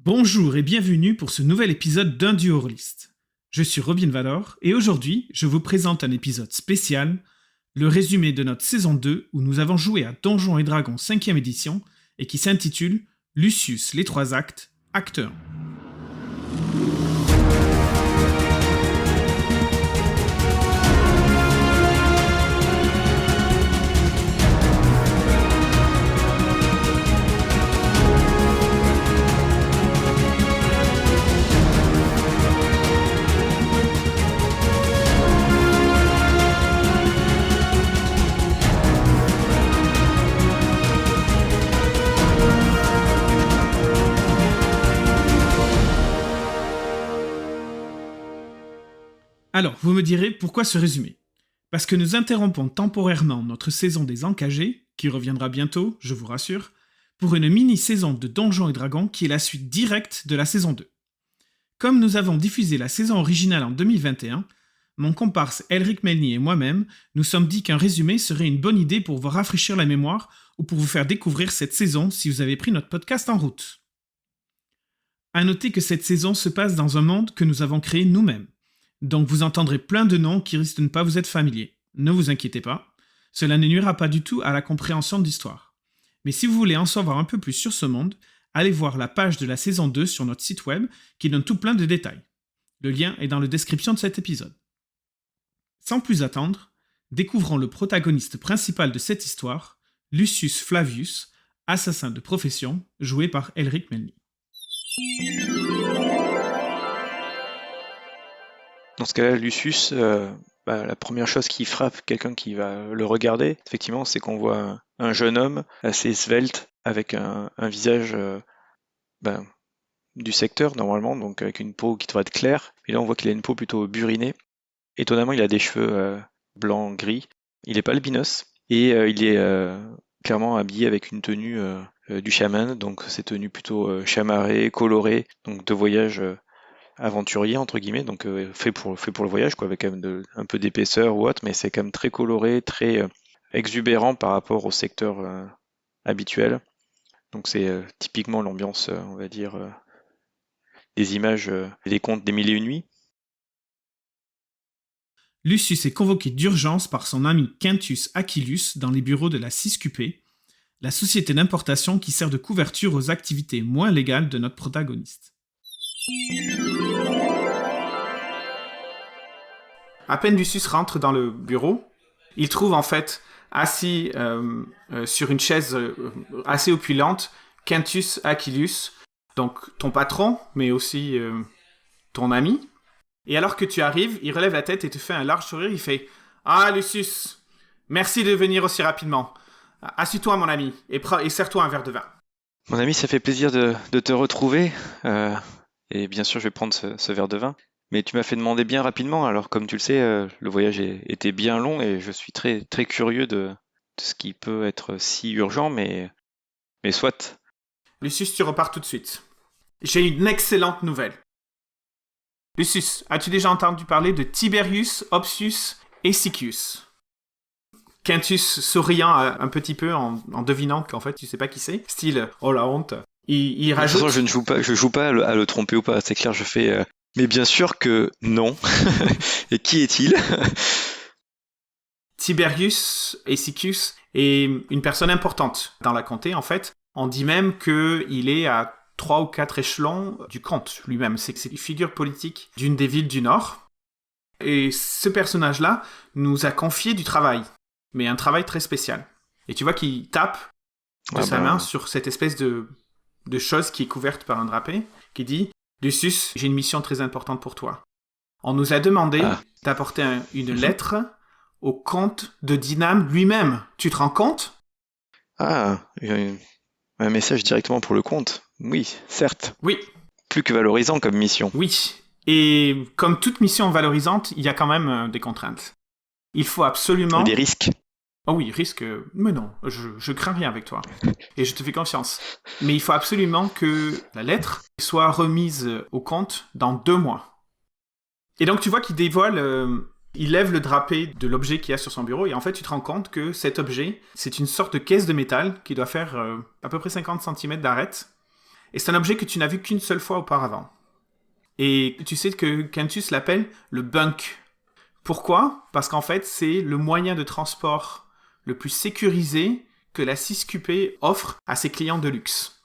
Bonjour et bienvenue pour ce nouvel épisode d'un duo rôliste. Je suis Robin Valor et aujourd'hui, je vous présente un épisode spécial, le résumé de notre saison 2 où nous avons joué à Donjons et Dragons 5e édition et qui s'intitule Lucius les 3 actes, acte 1. Alors, vous me direz, pourquoi ce résumé ? Parce que nous interrompons temporairement notre saison des Encagés, qui reviendra bientôt, je vous rassure, pour une mini-saison de Donjons et Dragons qui est la suite directe de la saison 2. Comme nous avons diffusé la saison originale en 2021, mon comparse Elric Melny et moi-même nous sommes dit qu'un résumé serait une bonne idée pour vous rafraîchir la mémoire ou pour vous faire découvrir cette saison si vous avez pris notre podcast en route. À noter que cette saison se passe dans un monde que nous avons créé nous-mêmes. Donc vous entendrez plein de noms qui risquent de ne pas vous être familiers. Ne vous inquiétez pas, cela ne nuira pas du tout à la compréhension de l'histoire. Mais si vous voulez en savoir un peu plus sur ce monde, allez voir la page de la saison 2 sur notre site web qui donne tout plein de détails. Le lien est dans la description de cet épisode. Sans plus attendre, découvrons le protagoniste principal de cette histoire, Lucius Flavius, assassin de profession, joué par Elric Melny. Dans ce cas-là, Lucius, la première chose qui frappe quelqu'un qui va le regarder, effectivement, c'est qu'on voit un jeune homme assez svelte, avec un visage du secteur, normalement, donc avec une peau qui devrait être claire. Et là, on voit qu'il a une peau plutôt burinée. Étonnamment, il a des cheveux blancs-gris. Il est pas albinos, et il est clairement habillé avec une tenue du chaman, donc ces tenues plutôt chamarrées, colorées, donc de voyage aventurier entre guillemets, donc fait pour le voyage, quoi, avec quand même un peu d'épaisseur ou autre, mais c'est quand même très coloré, très exubérant par rapport au secteur habituel. Donc c'est typiquement l'ambiance, on va dire, des images des contes des Mille et une nuits. Lucius est convoqué d'urgence par son ami Quintus Aquilus dans les bureaux de la CISQP, la société d'importation qui sert de couverture aux activités moins légales de notre protagoniste. À peine Lucius rentre dans le bureau, il trouve en fait assis sur une chaise assez opulente Quintus Aquilus, donc ton patron, mais aussi ton ami. Et alors que tu arrives, il relève la tête et te fait un large sourire, il fait « Ah Lucius, merci de venir aussi rapidement. Assieds-toi mon ami et sers-toi un verre de vin. » Mon ami, ça fait plaisir de te retrouver, et bien sûr je vais prendre ce verre de vin. Mais tu m'as fait demander bien rapidement, alors comme tu le sais, le voyage était bien long et je suis très, très curieux de ce qui peut être si urgent, mais soit. Lucius, tu repars tout de suite. J'ai une excellente nouvelle. Lucius, as-tu déjà entendu parler de Tiberius Opsius Aesicus ? Quintus, souriant un petit peu en devinant qu'en fait tu sais pas qui c'est, style « Oh la honte », il rajoute... De toute façon, je joue pas à le tromper ou pas, c'est clair, je fais... Mais bien sûr que non. Et qui est-il ? Tiberius Aesicus est une personne importante dans la comté, en fait. On dit même qu'il est à 3 ou 4 échelons du comte lui-même. C'est une figure politique d'une des villes du Nord. Et ce personnage-là nous a confié du travail, mais un travail très spécial. Et tu vois qu'il tape de sa main sur cette espèce de chose qui est couverte par un drapé, qui dit... Lucius, j'ai une mission très importante pour toi. On nous a demandé d'apporter une lettre au comte de Dinam lui-même. Tu te rends compte ? Un message directement pour le comte. Oui, certes. Oui. Plus que valorisant comme mission. Oui. Et comme toute mission valorisante, il y a quand même des contraintes. Il faut absolument... Et des risques. Oh oui, risque... Mais non, je crains rien avec toi. Et je te fais confiance. Mais il faut absolument que la lettre soit remise au comte dans 2 mois. Et donc tu vois qu'il dévoile... il lève le drapé de l'objet qu'il y a sur son bureau et en fait tu te rends compte que cet objet, c'est une sorte de caisse de métal qui doit faire à peu près 50 cm d'arête. Et c'est un objet que tu n'as vu qu'une seule fois auparavant. Et tu sais que Quintus l'appelle le bunk. Pourquoi ? Parce qu'en fait, c'est le moyen de transport le plus sécurisé que la 6QP offre à ses clients de luxe.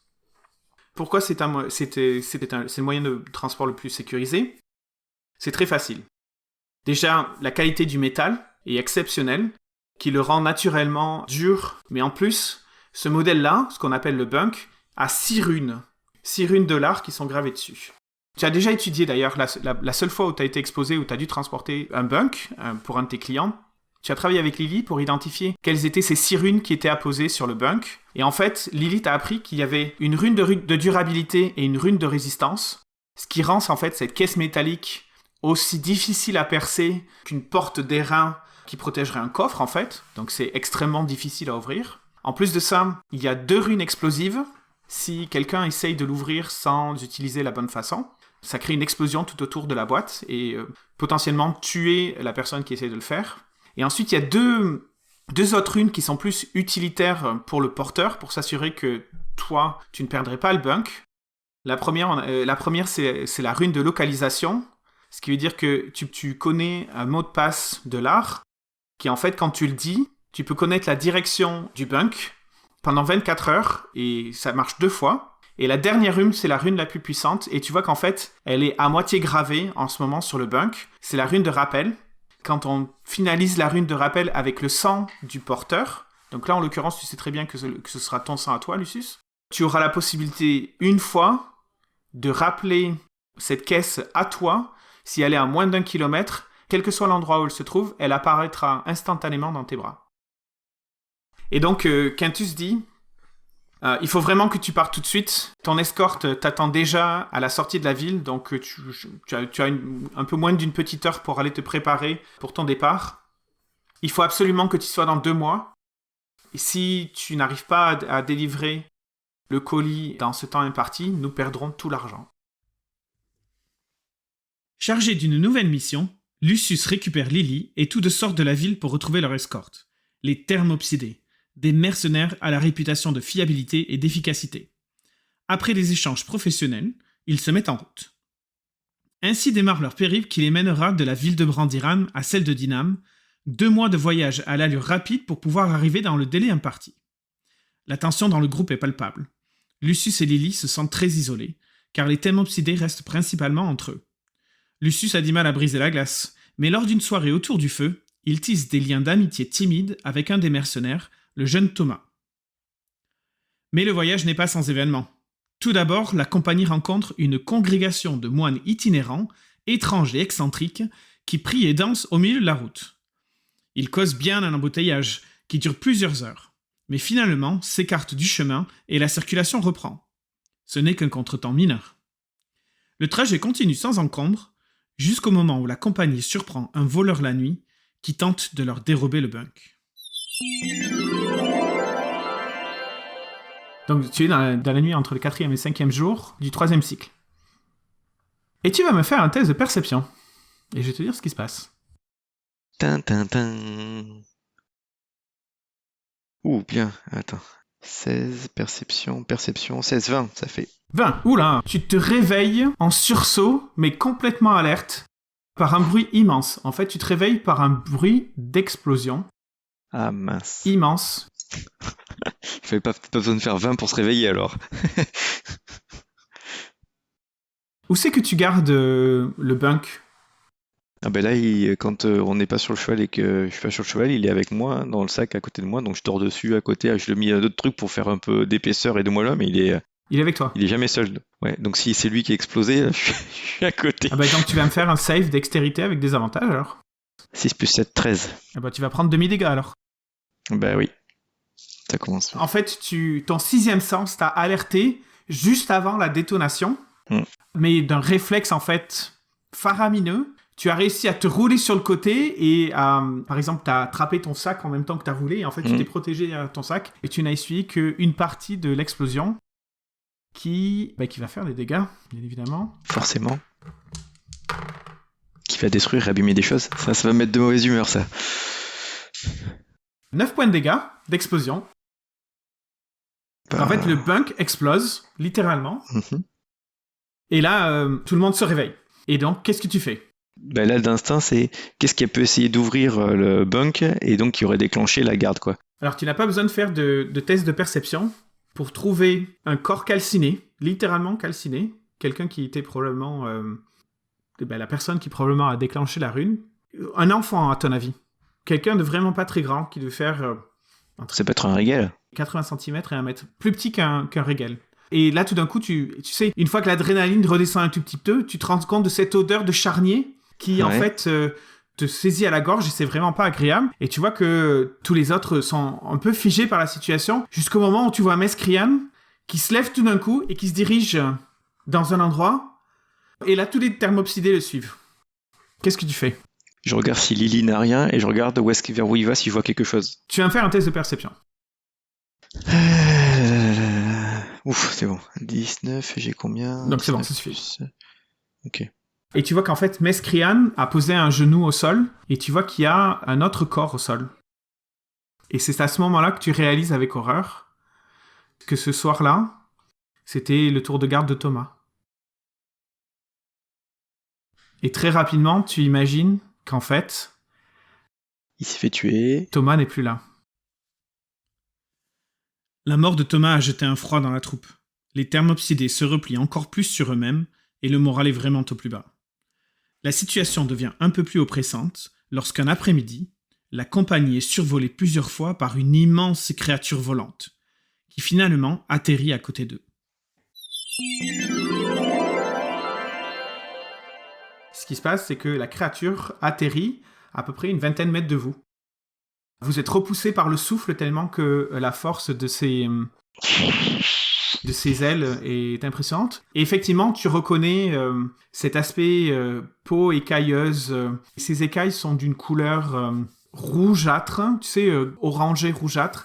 Pourquoi c'est le moyen de transport le plus sécurisé ? C'est très facile. Déjà, la qualité du métal est exceptionnelle, qui le rend naturellement dur. Mais en plus, ce modèle-là, ce qu'on appelle le bunk, a 6 runes. 6 runes de l'art qui sont gravées dessus. Tu as déjà étudié d'ailleurs, la seule fois où tu as été exposé, où tu as dû transporter un bunk pour un de tes clients, tu as travaillé avec Lily pour identifier quelles étaient ces 6 runes qui étaient apposées sur le bunk. Et en fait, Lily t'a appris qu'il y avait une rune de durabilité et une rune de résistance, ce qui rend en fait cette caisse métallique aussi difficile à percer qu'une porte d'airain qui protégerait un coffre en fait. Donc c'est extrêmement difficile à ouvrir. En plus de ça, il y a 2 runes explosives. Si quelqu'un essaye de l'ouvrir sans utiliser la bonne façon, ça crée une explosion tout autour de la boîte et potentiellement tuer la personne qui essaie de le faire. Et ensuite, il y a deux autres runes qui sont plus utilitaires pour le porteur, pour s'assurer que toi, tu ne perdrais pas le bunk. La première c'est la rune de localisation, ce qui veut dire que tu connais un mot de passe de l'art, qui en fait, quand tu le dis, tu peux connaître la direction du bunk pendant 24 heures, et ça marche 2 fois. Et la dernière rune, c'est la rune la plus puissante, et tu vois qu'en fait, elle est à moitié gravée en ce moment sur le bunk. C'est la rune de rappel. Quand on finalise la rune de rappel avec le sang du porteur, donc là en l'occurrence tu sais très bien que ce sera ton sang à toi, Lucius, tu auras la possibilité une fois de rappeler cette caisse à toi. Si elle est à moins d'1 kilomètre, quel que soit l'endroit où elle se trouve, elle apparaîtra instantanément dans tes bras. Et donc Quintus dit, il faut vraiment que tu partes tout de suite. Ton escorte t'attend déjà à la sortie de la ville, donc tu as un peu moins d'une petite heure pour aller te préparer pour ton départ. Il faut absolument que tu sois dans 2 mois. Et si tu n'arrives pas à délivrer le colis dans ce temps imparti, nous perdrons tout l'argent. Chargé d'une nouvelle mission, Lucius récupère Lily et tout de sortent de la ville pour retrouver leur escorte, les Thermopsidés, des mercenaires à la réputation de fiabilité et d'efficacité. Après des échanges professionnels, ils se mettent en route. Ainsi démarre leur périple qui les mènera de la ville de Brandiran à celle de Dinam, 2 mois de voyage à l'allure rapide pour pouvoir arriver dans le délai imparti. La tension dans le groupe est palpable. Lucius et Lily se sentent très isolés, car les Thermopsidés restent principalement entre eux. Lucius a du mal à briser la glace, mais lors d'une soirée autour du feu, il tisse des liens d'amitié timides avec un des mercenaires, le jeune Thomas. Mais le voyage n'est pas sans événements. Tout d'abord, la compagnie rencontre une congrégation de moines itinérants, étranges et excentriques, qui prient et dansent au milieu de la route. Ils causent bien un embouteillage, qui dure plusieurs heures, mais finalement s'écartent du chemin et la circulation reprend. Ce n'est qu'un contretemps mineur. Le trajet continue sans encombre, jusqu'au moment où la compagnie surprend un voleur la nuit qui tente de leur dérober le bunk. Donc tu es dans la nuit entre le 4e et le 5e jour du 3e cycle. Et tu vas me faire un test de perception. Et je vais te dire ce qui se passe. Tintintin. Ouh, bien, attends. 16, perception, 16, 20, ça fait. 20, oula, tu te réveilles en sursaut, mais complètement alerte, par un bruit immense. En fait, tu te réveilles par un bruit d'explosion. Ah mince. Immense. Il fallait pas besoin de faire 20 pour se réveiller alors. Où c'est que tu gardes le bunk ? Ah ben là, quand on n'est pas sur le cheval et que je suis pas sur le cheval, il est avec moi, dans le sac à côté de moi, donc je dors dessus à côté, je lui ai mis d'autres trucs pour faire un peu d'épaisseur et de moi là, mais il est avec toi. Il est jamais seul. Ouais, donc si c'est lui qui est explosé, je suis à côté. Ah bah donc tu vas me faire un save dextérité avec des avantages alors. 6 plus 7, 13. Ah bah tu vas prendre demi-dégâts alors. Bah oui, ça commence. En fait, ton 6e sens t'a alerté juste avant la détonation, mais d'un réflexe en fait faramineux. Tu as réussi à te rouler sur le côté et par exemple, tu as attrapé ton sac en même temps que tu as roulé et en fait, tu t'es protégé à ton sac et tu n'as essuyé qu'une partie de l'explosion qui va faire des dégâts, bien évidemment. Forcément. Qui va détruire et abîmer des choses. Ça va mettre de mauvaise humeur, ça. 9 points de dégâts d'explosion. En fait, le bunk explose, littéralement. Mhm. Et là, tout le monde se réveille. Et donc, qu'est-ce que tu fais? Bah là, d'instinct, c'est qu'est-ce qui peut essayer d'ouvrir le bunk et donc qui aurait déclenché la garde, quoi. Alors, tu n'as pas besoin de faire de test de perception pour trouver un corps calciné, littéralement calciné. Quelqu'un qui était probablement... la personne qui probablement a déclenché la rune. Un enfant, à ton avis. Quelqu'un de vraiment pas très grand, qui devait faire... Ça peut être un régal. 80 cm et 1 mètre. Plus petit qu'un régal. Et là, tout d'un coup, tu sais, une fois que l'adrénaline redescend un tout petit peu, tu te rends compte de cette odeur de charnier qui, en fait, te saisit à la gorge et c'est vraiment pas agréable. Et tu vois que tous les autres sont un peu figés par la situation jusqu'au moment où tu vois Mescrian qui se lève tout d'un coup et qui se dirige dans un endroit. Et là, tous les thermopsidés le suivent. Qu'est-ce que tu fais? Je regarde si Lily n'a rien et je regarde vers où il va si je vois quelque chose. Tu vas me faire un test de perception. Ouf, c'est bon. 19, j'ai combien? Donc c'est bon, 19 ça suffit. plus- Ok. Et tu vois qu'en fait, Mescrian a posé un genou au sol, et tu vois qu'il y a un autre corps au sol. Et c'est à ce moment-là que tu réalises avec horreur que ce soir-là, c'était le tour de garde de Thomas. Et très rapidement, tu imagines qu'en fait, Il s'est fait tuer. Thomas n'est plus là. La mort de Thomas a jeté un froid dans la troupe. Les thermopsidés se replient encore plus sur eux-mêmes et le moral est vraiment au plus bas. La situation devient un peu plus oppressante lorsqu'un après-midi, la compagnie est survolée plusieurs fois par une immense créature volante, qui finalement atterrit à côté d'eux. Ce qui se passe, c'est que la créature atterrit à peu près une vingtaine de mètres de vous. Vous êtes repoussé par le souffle tellement que la force de ses ailes est impressionnante. Et effectivement, tu reconnais cet aspect peau écailleuse. Ces écailles sont d'une couleur rougeâtre, tu sais, orangé rougeâtre.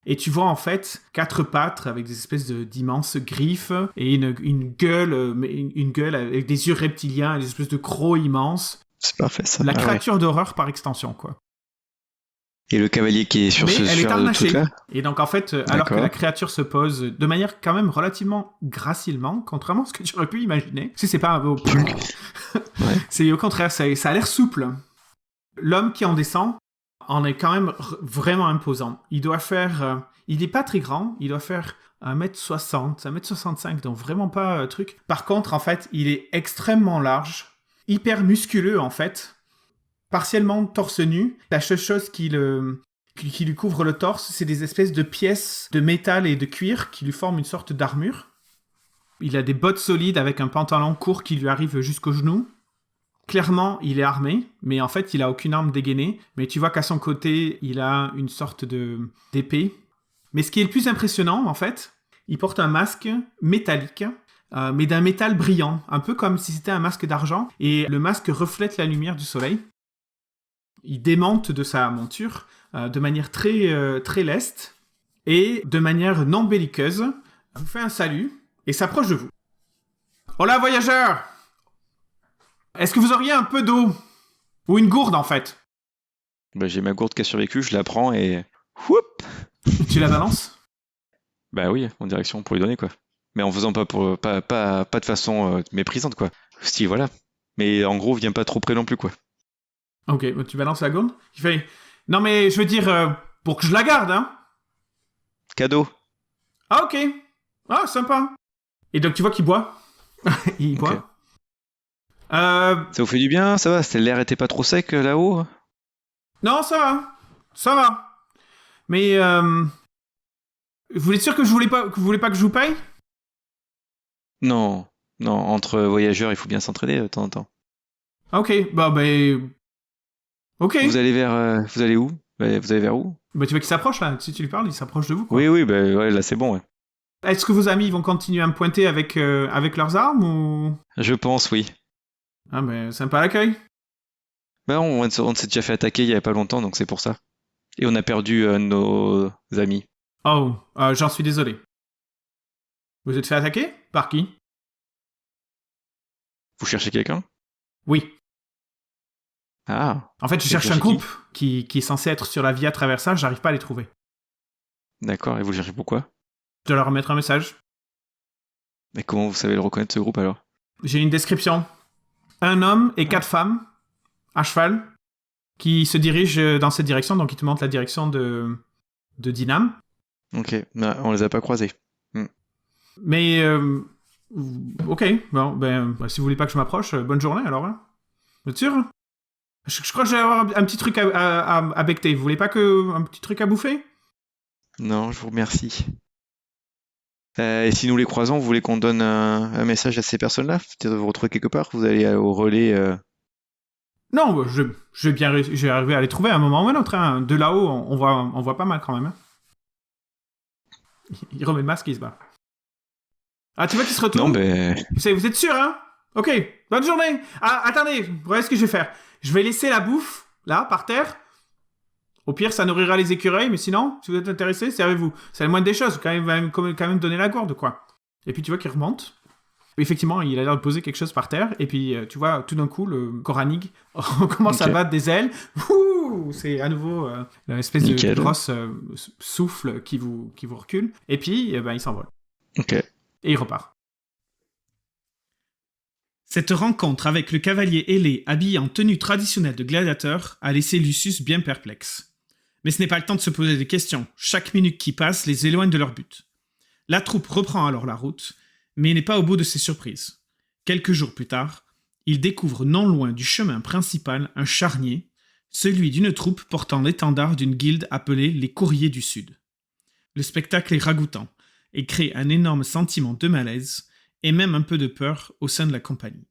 Et tu vois en fait 4 pattes avec des espèces d'immenses griffes et une gueule avec des yeux reptiliens et des espèces de crocs immenses. C'est parfait ça. La Ah ouais. créature d'horreur par extension, quoi. Et le cavalier qui est sur Mais ce elle est harnachée. truc-là. Et donc en fait, alors D'accord. que la créature se pose de manière quand même relativement gracilement, contrairement à ce que tu aurais pu imaginer, si c'est pas un Ouais. c'est au contraire, ça a l'air souple. L'homme qui en descend en est quand même vraiment imposant. Il doit faire... il n'est pas très grand, il doit faire 1m60, 1m65, donc vraiment pas truc. Par contre, en fait, il est extrêmement large, hyper musculeux en fait, partiellement torse nu. La seule chose qui lui couvre le torse, c'est des espèces de pièces de métal et de cuir qui lui forment une sorte d'armure. Il a des bottes solides avec un pantalon court qui lui arrive jusqu'aux genoux. Clairement, il est armé, mais en fait, il a aucune arme dégainée. Mais tu vois qu'à son côté, il a une sorte d'épée. Mais ce qui est le plus impressionnant, en fait, il porte un masque métallique, mais d'un métal brillant, un peu comme si c'était un masque d'argent. Et le masque reflète la lumière du soleil. Il démonte de sa monture de manière très leste et de manière non belliqueuse. Vous fait un salut et s'approche de vous. Hola, voyageurs! Est-ce que vous auriez un peu d'eau? Ou une gourde, en fait? Bah, j'ai ma gourde qui a survécu, je la prends et... Whoop. Tu la balances? Bah oui, en direction pour lui donner, quoi. Mais en faisant pas de façon méprisante, quoi. Si, voilà. Mais en gros, viens pas trop près non plus, quoi. Ok, tu balances la gourde? Il fait... Non, mais je veux dire, pour que je la garde, hein? Cadeau. Ah, ok. Ah, sympa. Et donc, tu vois qu'il boit. Il boit. Ok. Ça vous fait du bien, ça va? L'air était pas trop sec là-haut? Non, ça va. Ça va. Mais, vous êtes sûr que vous voulez pas que je vous paye? Non, non, entre voyageurs, il faut bien s'entraider de temps en temps. Ok, bah, ok. Vous allez où? Vous allez vers où? Bah, tu vois qu'il s'approche, là. Si tu lui parles, il s'approche de vous, quoi. Oui, bah ouais, là c'est bon, ouais. Est-ce que vos amis vont continuer à me pointer avec leurs armes, ou... Je pense, oui. Ah, mais sympa l'accueil. Bah on s'est déjà fait attaquer il y a pas longtemps, donc c'est pour ça. Et on a perdu nos amis. Oh, j'en suis désolé. Vous êtes fait attaquer? Par qui? Vous cherchez quelqu'un? Oui. Ah, En fait, je Et cherche vous un cherchez groupe qui est censé être sur la Via Traversa, j'arrive pas à les trouver. d'accord, et vous le cherchez pourquoi? Je dois leur remettre un message. Mais comment vous savez le reconnaître, ce groupe, alors? J'ai une description. Un homme et 4 femmes, à cheval, qui se dirigent dans cette direction, donc ils te montrent la direction de Dinam. Ok, bah, on les a pas croisés. Mais, ok, bon, si vous voulez pas que je m'approche, bonne journée alors. Hein. Vous êtes sûr? Je crois que je vais avoir un petit truc à becter. Vous voulez pas un petit truc à bouffer? Non, je vous remercie. Et si nous les croisons, vous voulez qu'on donne un message à ces personnes-là? Peut-être vous retrouver quelque part? Vous allez au relais Non, je vais arriver à les trouver à un moment ou à un autre. Hein. De là-haut, on voit pas mal quand même. Hein. Il remet le masque et il se bat. Ah, tu vois qu'il se retourne? Non, ben... Vous êtes sûr, hein? Ok, bonne journée. Ah, attendez, voilà ce que je vais faire. Je vais laisser la bouffe, là, par terre. Au pire, ça nourrira les écureuils, mais sinon, si vous êtes intéressé, servez-vous. C'est la moindre des choses, quand même donner la gourde, quoi. Et puis tu vois qu'il remonte. Effectivement, il a l'air de poser quelque chose par terre. Et puis, tu vois, tout d'un coup, le Koranig commence à battre des ailes. Ouh, c'est à nouveau une espèce de grosse souffle qui vous recule. Et puis, il s'envole. Ok. Et il repart. Cette rencontre avec le cavalier ailé habillé en tenue traditionnelle de gladiateur a laissé Lucius bien perplexe. Mais ce n'est pas le temps de se poser des questions. Chaque minute qui passe les éloigne de leur but. La troupe reprend alors la route, mais n'est pas au bout de ses surprises. Quelques jours plus tard, il découvre non loin du chemin principal un charnier, celui d'une troupe portant l'étendard d'une guilde appelée les Courriers du Sud. Le spectacle est ragoûtant et crée un énorme sentiment de malaise et même un peu de peur au sein de la compagnie.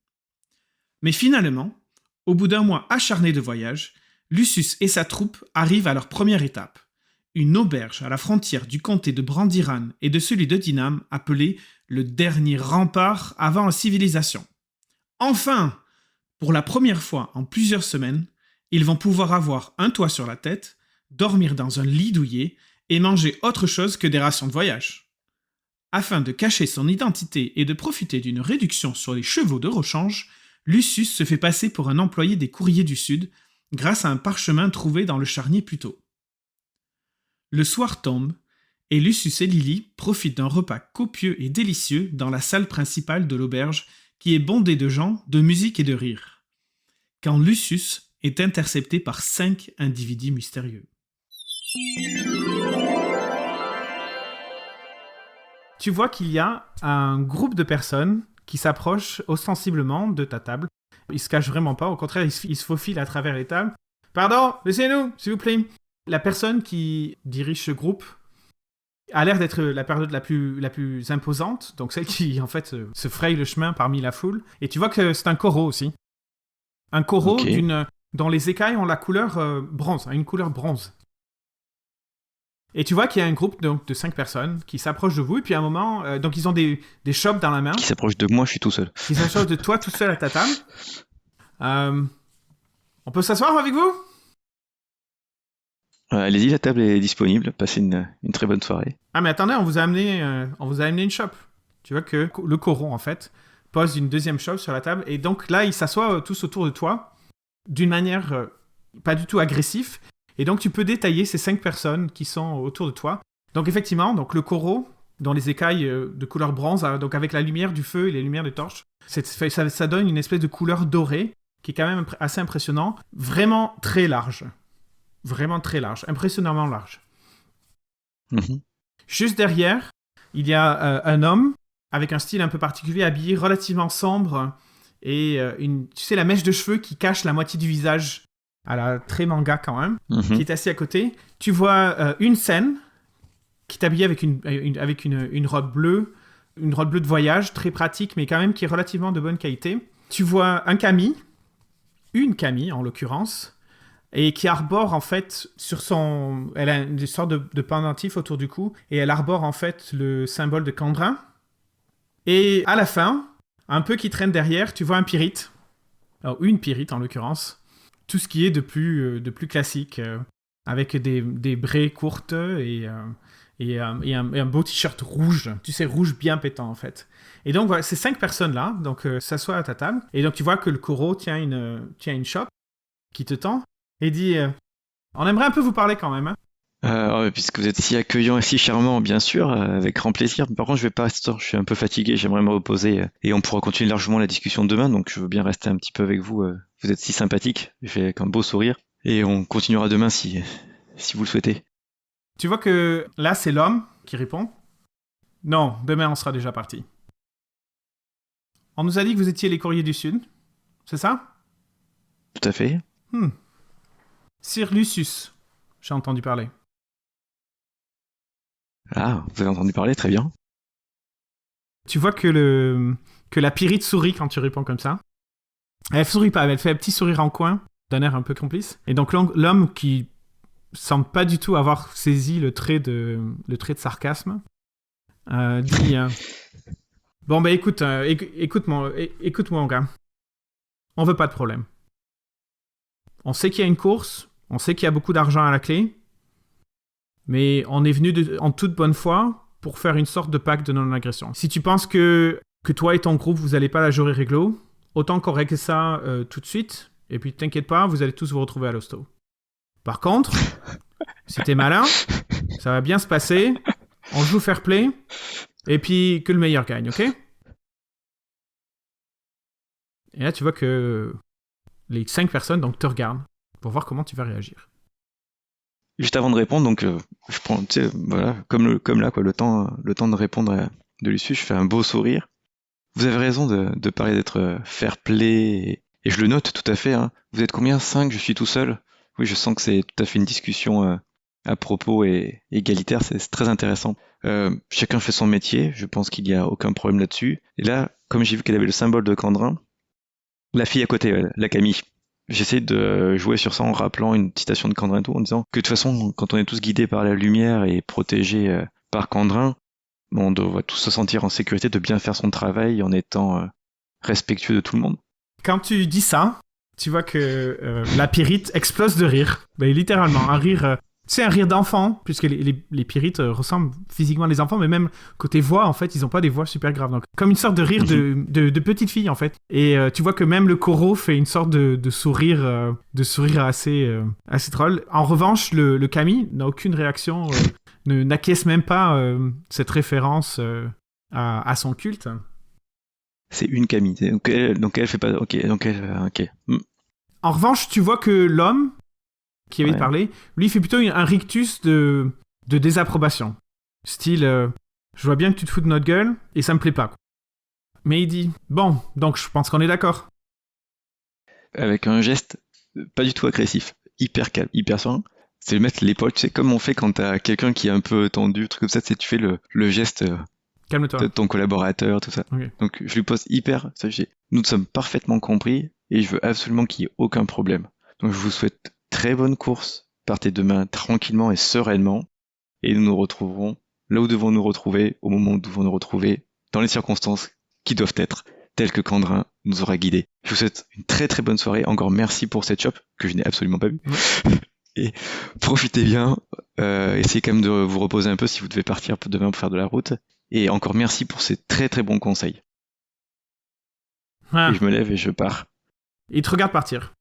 Mais finalement, au bout d'un mois acharné de voyage, Lucius et sa troupe arrivent à leur première étape, une auberge à la frontière du comté de Brandiran et de celui de Dinam appelée le dernier rempart avant la civilisation. Enfin, pour la première fois en plusieurs semaines, ils vont pouvoir avoir un toit sur la tête, dormir dans un lit douillet et manger autre chose que des rations de voyage. Afin de cacher son identité et de profiter d'une réduction sur les chevaux de rechange, Lucius se fait passer pour un employé des Courriers du Sud grâce à un parchemin trouvé dans le charnier plus tôt. Le soir tombe et Lucius et Lily profitent d'un repas copieux et délicieux dans la salle principale de l'auberge qui est bondée de gens, de musique et de rire. Quand Lucius est intercepté par 5 individus mystérieux. Tu vois qu'il y a un groupe de personnes qui s'approchent ostensiblement de ta table. Ils se cachent vraiment pas, au contraire, ils se faufilent à travers les tables. Pardon, laissez-nous, s'il vous plaît. La personne qui dirige ce groupe a l'air d'être la période la plus imposante, donc celle qui, en fait, se fraye le chemin parmi la foule. Et tu vois que c'est un coraux aussi. Un coraux dont les écailles ont la couleur bronze, une couleur bronze. Et tu vois qu'il y a un groupe donc, de 5 personnes qui s'approchent de vous, et puis à un moment, donc ils ont des chopes dans la main. Qui s'approchent de moi, je suis tout seul. Qui s'approchent de toi tout seul à ta table. On peut s'asseoir avec vous? Allez-y, la table est disponible. Passez une très bonne soirée. Ah mais attendez, on vous a amené une chope. Tu vois que le coron, en fait, pose une deuxième chope sur la table, et donc là, ils s'assoient tous autour de toi, d'une manière pas du tout agressive. Et donc, tu peux détailler ces 5 personnes qui sont autour de toi. Donc, effectivement, donc le coraux, dont les écailles de couleur bronze, donc avec la lumière du feu et les lumières des torches, ça donne une espèce de couleur dorée qui est quand même assez impressionnant. Vraiment très large. Vraiment très large. Impressionnamment large. Mm-hmm. Juste derrière, il y a un homme avec un style un peu particulier, habillé relativement sombre et tu sais, la mèche de cheveux qui cache la moitié du visage. À la très manga quand même, qui est assis à côté. Tu vois une scène qui est habillée avec une robe bleue de voyage, très pratique, mais quand même qui est relativement de bonne qualité. Tu vois une Camille en l'occurrence, et qui arbore en fait elle a une sorte de pendentif autour du cou, et elle arbore en fait le symbole de Kandrin. Et à la fin, un peu qui traîne derrière, tu vois un pyrite. Alors une pyrite en l'occurrence. Tout ce qui est de plus classique, avec des braies courtes et un beau t-shirt rouge, tu sais, rouge bien pétant en fait. Et donc voilà, ces 5 personnes-là donc, s'assoient à ta table, et donc tu vois que le coraux tient une chope qui te tend, et dit « On aimerait un peu vous parler quand même. Hein. Puisque vous êtes si accueillant et si charmant, bien sûr, avec grand plaisir. Par contre, je vais pas à ce soir, je suis un peu fatigué, j'aimerais me reposer et on pourra continuer largement la discussion demain, donc je veux bien rester un petit peu avec vous. Vous êtes si sympathique, j'ai avec un beau sourire et on continuera demain si vous le souhaitez. Tu vois que là, c'est l'homme qui répond. Non, demain, on sera déjà parti. On nous a dit que vous étiez les courriers du Sud, c'est ça? Tout à fait. Sir Lucius, j'ai entendu parler. Ah, vous avez entendu parler, très bien. Tu vois que la Pyrite sourit quand tu réponds comme ça. Elle sourit pas, elle fait un petit sourire en coin, d'un air un peu complice. Et donc l'homme qui semble pas du tout avoir saisi le trait de sarcasme dit bon bah écoute-moi mon gars, on veut pas de problème. On sait qu'il y a une course, on sait qu'il y a beaucoup d'argent à la clé, mais on est venu en toute bonne foi pour faire une sorte de pacte de non-agression. Si tu penses que toi et ton groupe, vous allez pas la jouer réglo, autant qu'on règle ça tout de suite, et puis t'inquiète pas, vous allez tous vous retrouver à l'hosto. Par contre, si t'es malin, ça va bien se passer, on joue fair play, et puis que le meilleur gagne, ok? Et là, tu vois que les 5 personnes donc, te regardent pour voir comment tu vas réagir. Juste avant de répondre, donc je prends, tu sais, voilà, comme là, quoi, le temps de répondre de Lucius, je fais un beau sourire. Vous avez raison de parler d'être fair play, et je le note tout à fait. Hein. Vous êtes combien? 5? Je suis tout seul. Oui, je sens que c'est tout à fait une discussion à propos et égalitaire, c'est très intéressant. Chacun fait son métier, je pense qu'il n'y a aucun problème là-dessus. Et là, comme j'ai vu qu'elle avait le symbole de Candrin, la fille à côté, la Camille, j'essaie de jouer sur ça en rappelant une citation de Candrin et tout, en disant que de toute façon, quand on est tous guidés par la lumière et protégés par Candrin, on doit tous se sentir en sécurité de bien faire son travail en étant respectueux de tout le monde. Quand tu dis ça, tu vois que la Pyrite explose de rire. Ben, littéralement, un rire... c'est un rire d'enfant, puisque les Pyrites ressemblent physiquement à des enfants, mais même côté voix, en fait, ils n'ont pas des voix super graves. Donc, comme une sorte de rire de petite fille, en fait. Et tu vois que même le Koro fait une sorte de sourire assez drôle. En revanche, le Camille n'a aucune réaction, n'acquiesce même pas cette référence à son culte. C'est une Camille. Donc elle fait pas... Ok. En revanche, tu vois que l'homme qui avait parlé, lui il fait plutôt un rictus de désapprobation. Style, je vois bien que tu te fous de notre gueule, et ça me plaît pas. Mais il dit, bon, donc je pense qu'on est d'accord. Avec un geste pas du tout agressif, hyper calme, hyper serein. C'est le mettre l'épaule, tu sais, comme on fait quand t'as quelqu'un qui est un peu tendu, truc comme ça, tu fais le geste calme-toi. De ton collaborateur, tout ça. Okay. Donc je lui pose hyper, nous sommes parfaitement compris, et je veux absolument qu'il n'y ait aucun problème. Donc je vous souhaite très bonne course, partez demain tranquillement et sereinement, et nous nous retrouverons là où devons nous retrouver, au moment où nous devons nous retrouver, dans les circonstances qui doivent être, telles que Candrin nous aura guidés. Je vous souhaite une très très bonne soirée, encore merci pour cette chope, que je n'ai absolument pas vue, et profitez bien, essayez quand même de vous reposer un peu si vous devez partir demain pour faire de la route, et encore merci pour ces très très bons conseils. Et je me lève et je pars. Il te regarde partir.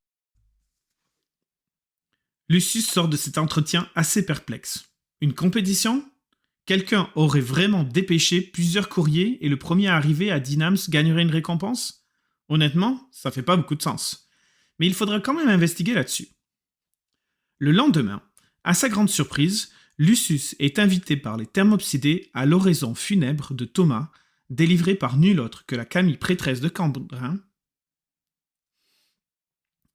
Lucius sort de cet entretien assez perplexe. Une compétition? Quelqu'un aurait vraiment dépêché plusieurs courriers et le premier arrivé à Dinams gagnerait une récompense? Honnêtement, ça fait pas beaucoup de sens. Mais il faudra quand même investiguer là-dessus. Le lendemain, à sa grande surprise, Lucius est invité par les Thermopsidés à l'oraison funèbre de Thomas, délivrée par nul autre que la Camille prêtresse de Candrin.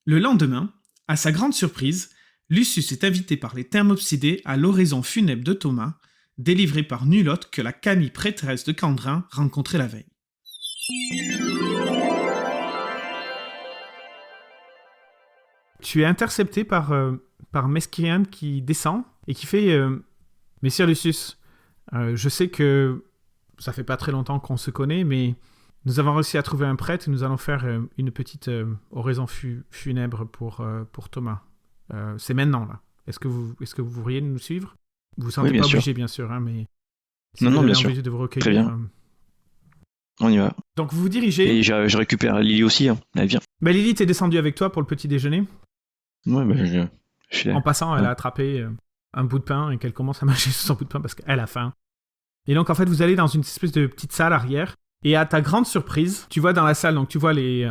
Le lendemain, à sa grande surprise, Lucius est invité par les Thermopsidés à l'oraison funèbre de Thomas, délivrée par nul autre que la Camille prêtresse de Candrin rencontrée la veille. Tu es intercepté par Mesquirian qui descend et qui fait Messire Lucius, je sais que ça fait pas très longtemps qu'on se connaît, mais nous avons réussi à trouver un prêtre et nous allons faire une petite oraison funèbre pour Thomas. C'est maintenant, là. Est-ce que vous voudriez nous suivre? Vous ne vous sentez pas obligé, bien sûr, hein, mais si non, vous bien avez sûr. envie de vous recueillir... Très bien. On y va. Donc vous vous dirigez... Et je récupère Lily aussi, hein. Elle vient. Bah, Lily est descendue avec toi pour le petit déjeuner. Ouais, je suis là. En passant, elle a attrapé un bout de pain et qu'elle commence à mâcher son bout de pain parce qu'elle a faim. Et donc, en fait, vous allez dans une espèce de petite salle arrière. Et à ta grande surprise, tu vois dans la salle, donc tu vois les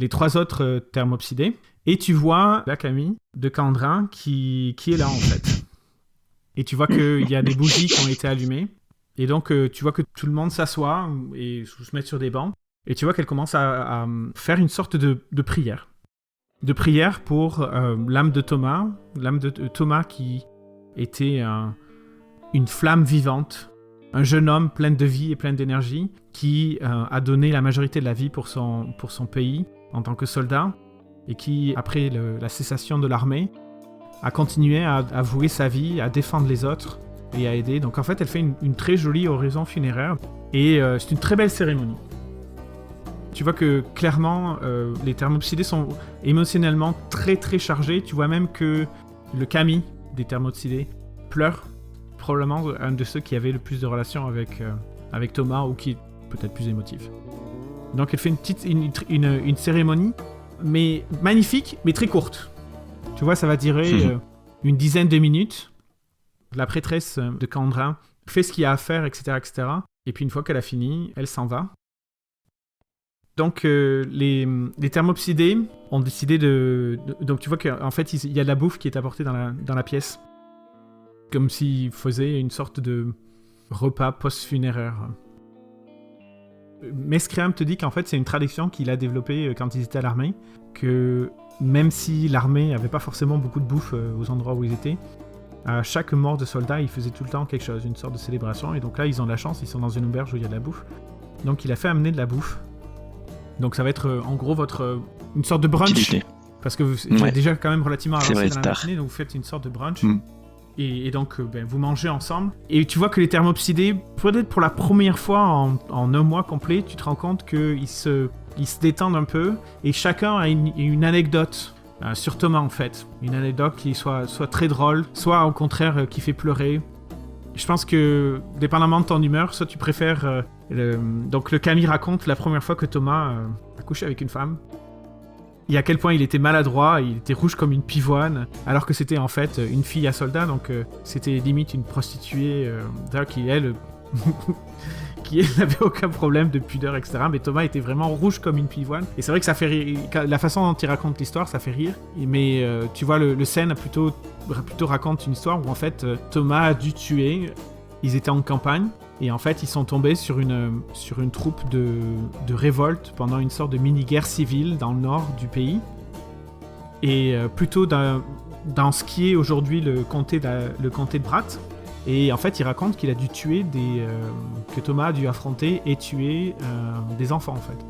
3 autres thermopsidés. Et tu vois la Camille de Candrin qui est là, en fait. Et tu vois qu'il y a des bougies qui ont été allumées. Et donc, tu vois que tout le monde s'assoit et se met sur des bancs. Et tu vois qu'elle commence à faire une sorte de prière. De prière pour l'âme de Thomas. L'âme de Thomas qui était une flamme vivante. Un jeune homme plein de vie et plein d'énergie qui a donné la majorité de la vie pour son pays en tant que soldat et qui, après la cessation de l'armée, a continué à vouer sa vie, à défendre les autres et à aider. Donc en fait, elle fait une très jolie oraison funéraire et c'est une très belle cérémonie. Tu vois que clairement, les thermopsidés sont émotionnellement très très chargés. Tu vois même que le Camille des thermopsidés pleure. Probablement un de ceux qui avait le plus de relations avec Thomas ou qui est peut-être plus émotif. Donc elle fait une cérémonie, mais magnifique, mais très courte. Tu vois, ça va durer une dizaine de minutes. La prêtresse de Candrin fait ce qu'il y a à faire, etc., etc. Et puis une fois qu'elle a fini, elle s'en va. Donc les thermopsidés ont décidé donc tu vois qu'en fait il y a de la bouffe qui est apportée dans la pièce. Comme s'il faisait une sorte de repas post-funéraire. Mescréam te dit qu'en fait c'est une tradition qu'il a développée quand ils étaient à l'armée, que même si l'armée n'avait pas forcément beaucoup de bouffe aux endroits où ils étaient, à chaque mort de soldat, ils faisaient tout le temps quelque chose, une sorte de célébration, et donc là ils ont de la chance, ils sont dans une auberge où il y a de la bouffe. Donc il a fait amener de la bouffe. Donc ça va être en gros une sorte de brunch, parce que vous êtes déjà quand même relativement avancé dans la matinée, donc vous faites une sorte de brunch. Et donc, vous mangez ensemble. Et tu vois que les thermopsidés, peut-être pour la première fois en un mois complet, tu te rends compte qu'ils se détendent un peu. Et chacun a une anecdote sur Thomas, en fait. Une anecdote qui soit très drôle, soit au contraire qui fait pleurer. Je pense que, dépendamment de ton humeur, soit tu préfères... Donc le Camille raconte la première fois que Thomas a couché avec une femme. Et à quel point il était maladroit, il était rouge comme une pivoine, alors que c'était en fait une fille à soldat, donc c'était limite une prostituée, qui elle n'avait aucun problème de pudeur, etc. Mais Thomas était vraiment rouge comme une pivoine. Et c'est vrai que ça fait rire, la façon dont il raconte l'histoire, ça fait rire. Mais tu vois, le scène plutôt raconte une histoire où en fait Thomas a dû tuer, ils étaient en campagne, et en fait ils sont tombés sur une troupe de révolte pendant une sorte de mini-guerre civile dans le nord du pays. Et plutôt dans ce qui est aujourd'hui le comté de Brat. Et en fait il raconte qu'il a dû tuer que Thomas a dû affronter et tuer des enfants en fait.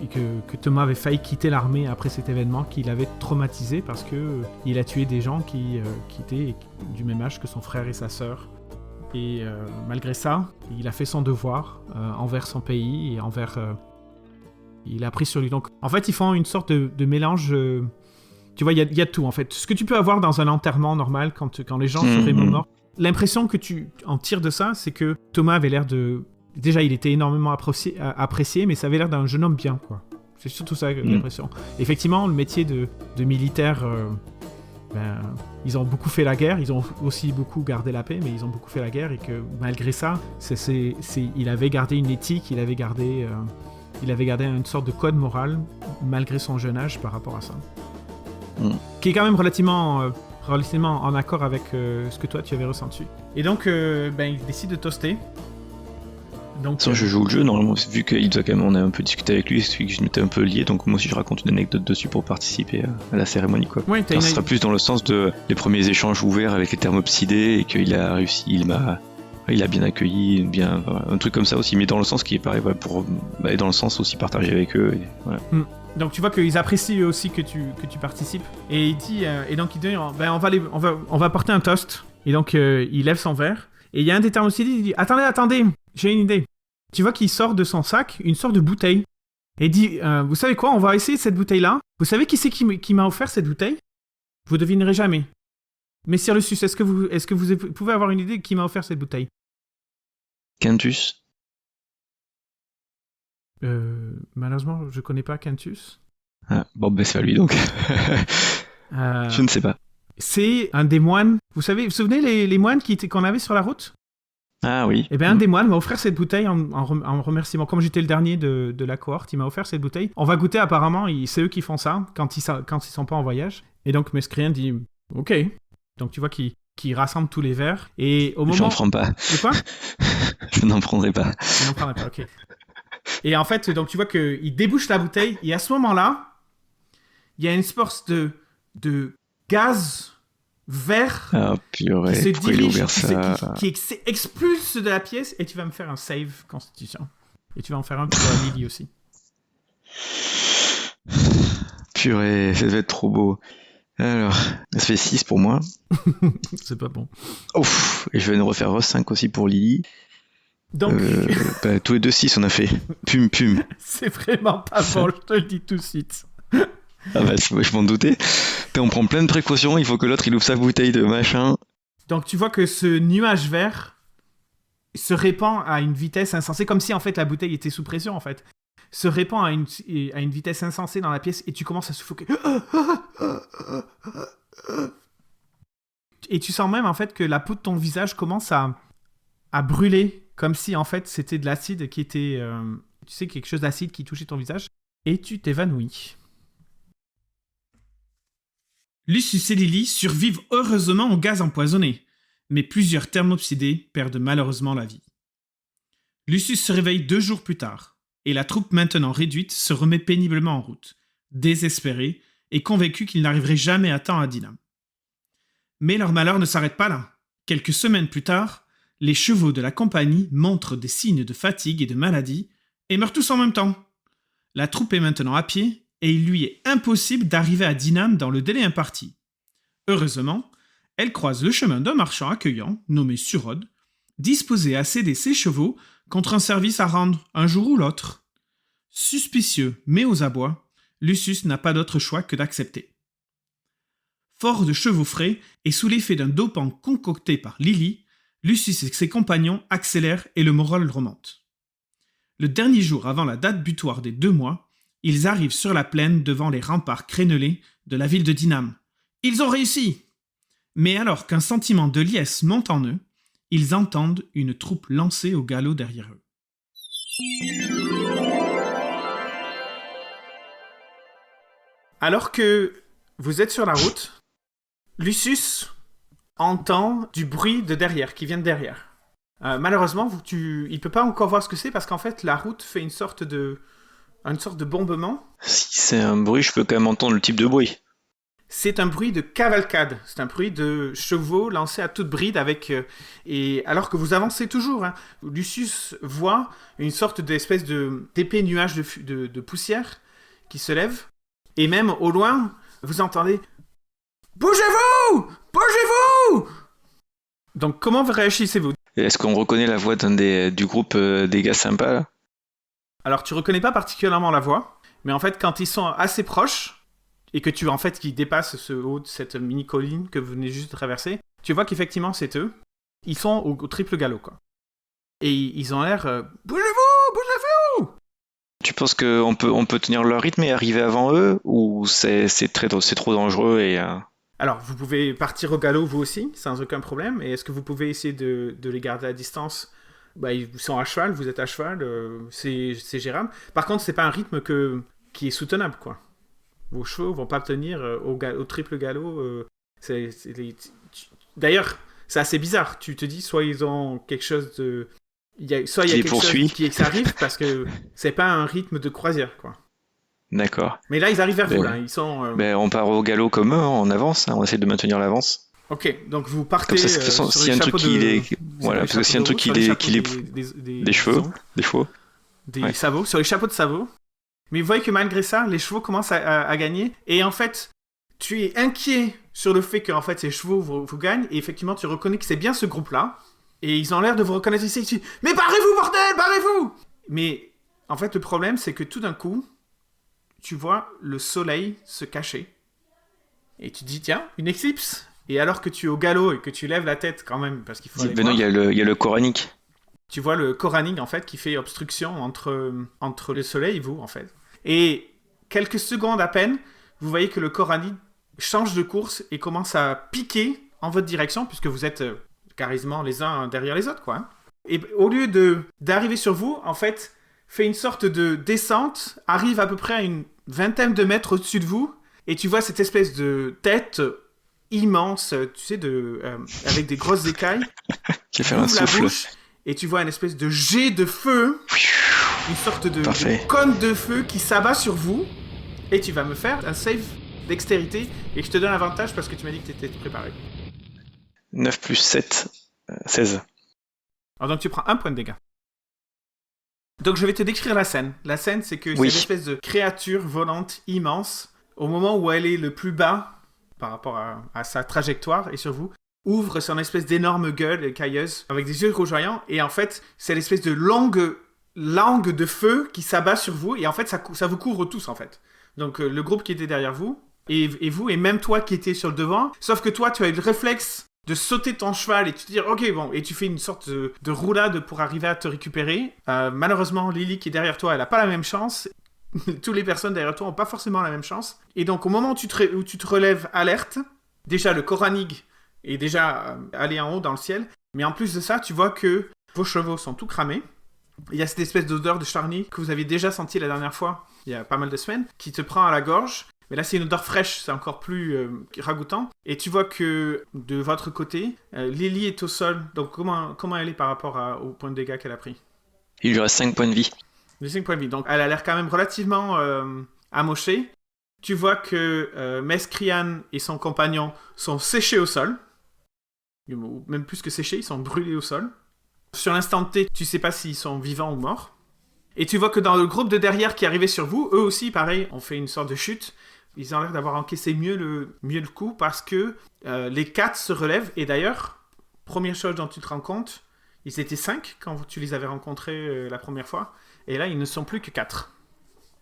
Et que Thomas avait failli quitter l'armée après cet événement qui l'avait traumatisé parce que il a tué des gens qui étaient du même âge que son frère et sa sœur. Et malgré ça, il a fait son devoir envers son pays et il a pris sur lui. Donc, en fait, ils font une sorte de mélange. Tu vois, il y a tout, en fait. Ce que tu peux avoir dans un enterrement normal, quand les gens se remémorent. L'impression que tu en tires de ça, c'est que Thomas avait l'air de... Déjà, il était énormément apprécié, mais ça avait l'air d'un jeune homme bien, quoi. C'est surtout ça, l'impression. Effectivement, le métier de militaire... ils ont beaucoup fait la guerre, ils ont aussi beaucoup gardé la paix, mais ils ont beaucoup fait la guerre et que malgré ça, il avait gardé une éthique, il avait gardé une sorte de code moral malgré son jeune âge par rapport à ça. Qui est quand même relativement en accord avec ce que toi tu avais ressenti. Et donc, il décide de toaster. Donc, je joue le jeu, normalement, vu qu'il doit quand même, on a un peu discuté avec lui, c'est que je m'étais un peu lié, donc moi aussi je raconte une anecdote dessus pour participer à la cérémonie, quoi. Ouais, ça sera plus dans le sens de les premiers échanges ouverts avec les thermopsidés et qu'il a réussi, il a bien accueilli, un truc comme ça aussi, mais dans le sens qui est pareil, dans le sens aussi partagé avec eux. Et, voilà. Donc tu vois qu'ils apprécient aussi que tu participes. Et il dit, on va porter un toast. Et donc il lève son verre. Et il y a un des thermopsidés qui dit, attendez, j'ai une idée. Tu vois qu'il sort de son sac une sorte de bouteille. Et il dit, vous savez quoi, on va essayer cette bouteille-là. Vous savez qui c'est qui m'a offert cette bouteille ? Vous devinerez jamais. Messire Lucius, est-ce que vous pouvez avoir une idée de qui m'a offert cette bouteille ? Quintus. Malheureusement, je connais pas Quintus. Ah, bon, c'est à lui donc. Je ne sais pas. C'est un des moines. Vous souvenez les moines qu'on avait sur la route? Ah oui. Eh bien, un des moines m'a offert cette bouteille en remerciement. Comme j'étais le dernier de la cohorte, il m'a offert cette bouteille. On va goûter, apparemment, c'est eux qui font ça quand ils sont pas en voyage. Et donc, Mescrien dit « Ok ». Donc, tu vois qu'il rassemble tous les verres. Et au moment... J'en prends pas. De quoi? Je n'en prendrai pas. Je n'en prendrai pas, ok. Et en fait, donc, tu vois qu'il débouche la bouteille. Et à ce moment-là, il y a une sorte de gaz... vert qui se dirige, qui expulse de la pièce, et tu vas me faire un save constitution. Et tu vas en faire un pour Lily aussi. Purée, ça va être trop beau. Alors, ça fait 6 pour moi. C'est pas bon. Ouf, et je vais nous refaire 5 aussi pour Lily. Donc... tous les deux 6 on a fait. Pum. C'est vraiment pas bon, je te le dis tout de suite. Ah bah, je m'en doutais. On prend plein de précautions, il faut que l'autre il ouvre sa bouteille de machin. Donc tu vois que ce nuage vert se répand à une vitesse insensée, comme si en fait la bouteille était sous pression en fait. Se répand à une vitesse insensée dans la pièce et tu commences à suffoquer. Et tu sens même en fait que la peau de ton visage commence à brûler, comme si en fait c'était de l'acide qui était... tu sais, quelque chose d'acide qui touchait ton visage. Et tu t'évanouis. Lucius et Lily survivent heureusement au gaz empoisonné, mais plusieurs thermopsidés perdent malheureusement la vie. Lucius se réveille 2 jours plus tard, et la troupe maintenant réduite se remet péniblement en route, désespérée et convaincue qu'ils n'arriveraient jamais à temps à Dinam. Mais leur malheur ne s'arrête pas là. Quelques semaines plus tard, les chevaux de la compagnie montrent des signes de fatigue et de maladie, et meurent tous en même temps. La troupe est maintenant à pied, et il lui est impossible d'arriver à Dinam dans le délai imparti. Heureusement, elle croise le chemin d'un marchand accueillant, nommé Surod, disposé à céder ses chevaux contre un service à rendre un jour ou l'autre. Suspicieux, mais aux abois, Lucius n'a pas d'autre choix que d'accepter. Fort de chevaux frais et sous l'effet d'un dopant concocté par Lily, Lucius et ses compagnons accélèrent et le moral remonte. Le dernier jour avant la date butoir des 2 mois, ils arrivent sur la plaine devant les remparts crénelés de la ville de Dinam. Ils ont réussi! Mais alors qu'un sentiment de liesse monte en eux, ils entendent une troupe lancée au galop derrière eux. Alors que vous êtes sur la route, Lucius entend du bruit de derrière, qui vient de derrière. Malheureusement, il ne peut pas encore voir ce que c'est parce qu'en fait, la route fait une sorte de bombement. Si c'est un bruit, je peux quand même entendre le type de bruit. C'est un bruit de cavalcade. C'est un bruit de chevaux lancés à toute bride et alors que vous avancez toujours, hein, Lucius voit une sorte d'espèce d'épais nuage de poussière qui se lève. Et même au loin, vous entendez « Bougez-vous! Bougez-vous !» Donc comment réagissez-vous? Est-ce qu'on reconnaît la voix du groupe des gars sympas là? Alors tu reconnais pas particulièrement la voix, mais en fait quand ils sont assez proches, et que qu'ils dépassent ce haut de cette mini-colline que vous venez juste de traverser, tu vois qu'effectivement c'est eux. Ils sont au triple galop, quoi. Et ils ont l'air Bougez-vous! Bougez-vous! Tu penses qu'on peut tenir leur rythme et arriver avant eux, ou c'est trop dangereux et... Alors, vous pouvez partir au galop vous aussi, sans aucun problème, et est-ce que vous pouvez essayer de les garder à distance? Ils sont à cheval, vous êtes à cheval, c'est gérable. Par contre, c'est pas un rythme qui est soutenable, quoi. Vos chevaux vont pas tenir au triple galop. D'ailleurs, c'est assez bizarre. Tu te dis, soit ils ont quelque chose de... soit il y a quelque chose qui s'arrive, parce que c'est pas un rythme de croisière, quoi. D'accord. Mais là, ils arrivent vers vous, là. Ils sont... on part au galop comme eux, on avance, hein, on essaie de maintenir l'avance. Ok, donc vous partez comme ça, sur s'il y a un truc parce que s'il y a un truc qui des chevaux, des sabots, sur les chapeaux de sabots. Mais vous voyez que malgré ça, les chevaux commencent à gagner. Et en fait, tu es inquiet sur le fait que en fait, ces chevaux vous gagnent. Et effectivement, tu reconnais que c'est bien ce groupe-là. Et ils ont l'air de vous reconnaître ici. Mais barrez-vous, bordel, barrez-vous! Mais en fait, le problème, c'est que tout d'un coup, tu vois le soleil se cacher. Et tu te dis, tiens, une éclipse. Et alors que tu es au galop et que tu lèves la tête quand même, parce qu'il faut aller voir... il y a le coranique. Tu vois le coranique, en fait, qui fait obstruction entre le soleil et vous, en fait. Et quelques secondes à peine, vous voyez que le coranique change de course et commence à piquer en votre direction, puisque vous êtes carrément les uns derrière les autres, quoi. Hein. Et au lieu d'arriver sur vous, en fait, fait une sorte de descente, arrive à peu près à une vingtaine de mètres au-dessus de vous, et tu vois cette espèce de tête immense, tu sais, avec des grosses écailles, qui fait un souffle. Bouche, et tu vois une espèce de jet de feu, une sorte de cône de feu qui s'abat sur vous, et tu vas me faire un save dextérité, et je te donne l'avantage parce que tu m'as dit que tu étais préparé. 9 plus 7, 16. Alors donc tu prends 1 point de dégâts. Donc je vais te décrire la scène. La scène, c'est que c'est une espèce de créature volante immense, au moment où elle est le plus bas par rapport à sa trajectoire et sur vous, ouvre son espèce d'énorme gueule cailleuse avec des yeux rougeoyants, et en fait c'est l'espèce de longue langue de feu qui s'abat sur vous, et en fait ça vous couvre tous en fait. Donc le groupe qui était derrière vous, et vous, et même toi qui étais sur le devant, sauf que toi tu as eu le réflexe de sauter ton cheval et tu te dis ok bon, et tu fais une sorte de roulade pour arriver à te récupérer. Malheureusement Lily qui est derrière toi, elle n'a pas la même chance. Toutes les personnes derrière toi n'ont pas forcément la même chance, et donc au moment où tu te relèves alerte, déjà le Koranig est déjà allé en haut dans le ciel, mais en plus de ça tu vois que vos chevaux sont tout cramés. Il y a cette espèce d'odeur de charny que vous avez déjà senti la dernière fois, il y a pas mal de semaines, qui te prend à la gorge. Mais là, c'est une odeur fraîche, c'est encore plus ragoûtant. Et tu vois que de votre côté, Lily est au sol. Donc, comment elle est par rapport au point de dégâts qu'elle a pris ? Il lui reste 5 points de vie. 5 points de vie. Donc, elle a l'air quand même relativement amochée. Tu vois que Mescrian et son compagnon sont séchés au sol. Même plus que séchés, ils sont brûlés au sol. Sur l'instant T, tu sais pas s'ils sont vivants ou morts. Et tu vois que dans le groupe de derrière qui arrivait sur vous, eux aussi, pareil, ont fait une sorte de chute. Ils ont l'air d'avoir encaissé mieux le coup parce que les 4 se relèvent. Et d'ailleurs, première chose dont tu te rends compte, ils étaient 5 quand tu les avais rencontrés la première fois. Et là, ils ne sont plus que 4.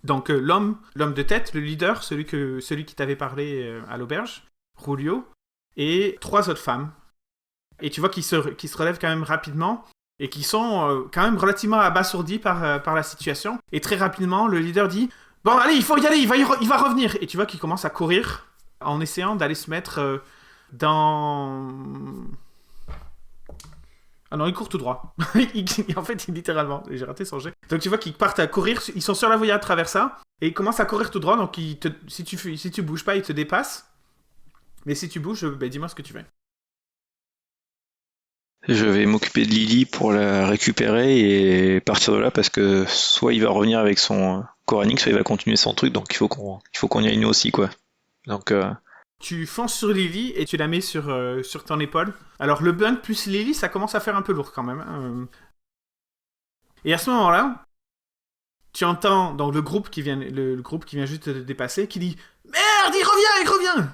Donc l'homme de tête, le leader, celui qui t'avait parlé à l'auberge, Rulio, et 3 autres femmes. Et tu vois qu'ils se relèvent quand même rapidement et qui sont quand même relativement abasourdis par la situation. Et très rapidement, le leader dit « Bon, allez, il faut y aller, il va revenir !» Et tu vois qu'il commence à courir en essayant d'aller se mettre dans... Ah non, il court tout droit. En fait, littéralement, j'ai raté son jet. Donc tu vois qu'ils partent à courir, ils sont sur la voie à travers ça, et ils commencent à courir tout droit, donc si tu bouges pas, ils te dépassent. Mais si tu bouges, dis-moi ce que tu fais. Je vais m'occuper de Lily pour la récupérer et partir de là parce que soit il va revenir avec son Koranig, soit il va continuer son truc, donc il faut qu'on y aille nous aussi, quoi. Donc tu fonces sur Lily et tu la mets sur ton épaule. Alors le bunk plus Lily, ça commence à faire un peu lourd quand même. Hein. Et à ce moment-là, tu entends donc le groupe qui vient juste de te dépasser qui dit « Merde, il revient !»